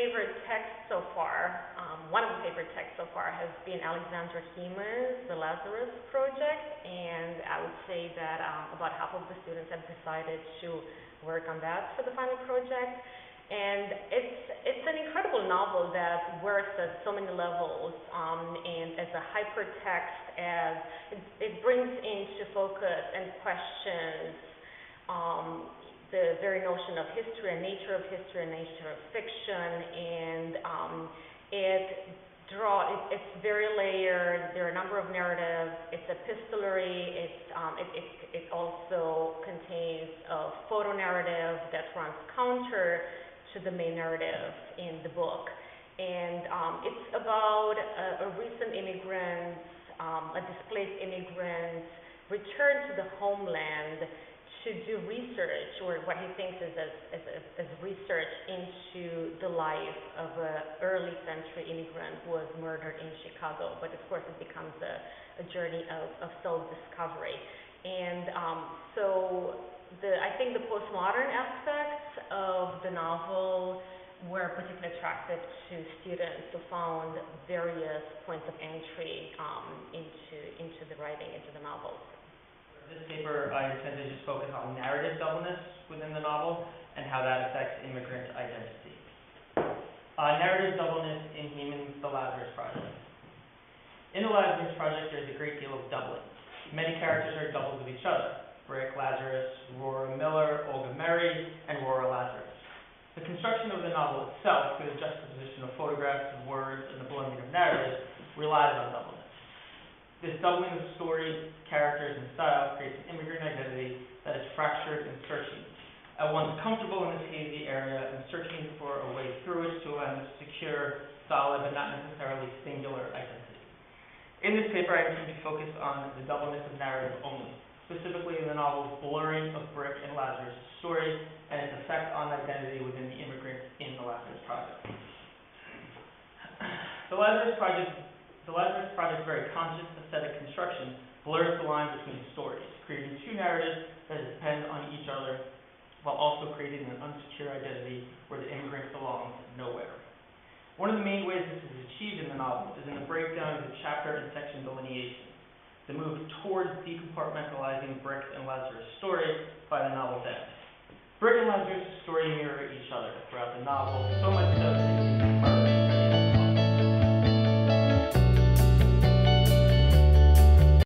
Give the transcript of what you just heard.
favorite texts so far, one of the favorite texts so far has been Aleksandar Hemon's The Lazarus Project, and I would say that about half of the students have decided to work on that for the final project. And it's an incredible novel that works at so many levels, and as a hypertext, as it brings into focus and questions the very notion of history and nature of fiction, and it's very layered. There are a number of narratives. It's epistolary. It also contains a photo narrative that runs counter to the main narrative in the book, and it's about a recent immigrant, a displaced immigrant, return to the homeland to do research, or what he thinks is as research into the life of an early century immigrant who was murdered in Chicago. But of course, it becomes a journey of self-discovery, and I think the postmodern aspects of the novel were particularly attractive to students who found various points of entry into the writing, into the novel. This paper, I intend to just focus on narrative doubleness within the novel and how that affects immigrant identity. Narrative doubleness in Hemon's The Lazarus Project. In The Lazarus Project, there's a great deal of doubling. Many characters are doubles of each other. Brick, Lazarus, Rora Miller, Olga Mary, and Rora Lazarus. The construction of the novel itself, through the juxtaposition of photographs and words and the blending of narratives, relies on doubleness. This doubling of story, characters, and style creates an immigrant identity that is fractured and searching. At once comfortable in this hazy area and searching for a way through it to a secure, solid, but not necessarily singular identity. In this paper, I intend to focus on the doubleness of narrative only, specifically in the novel's blurring of Brick and Lazarus' story and its effect on identity within the immigrant in The Lazarus Project. The Lazarus Project's very conscious aesthetic construction blurs the line between stories, creating two narratives that depend on each other while also creating an unsecure identity where the immigrant belongs nowhere. One of the main ways this is achieved in the novel is in the breakdown of the chapter and section delineation, the move towards decompartmentalizing Brick and Lazarus' story by the novel's end. Brick and Lazarus' story mirror each other throughout the novel, so much so that they seem to merge.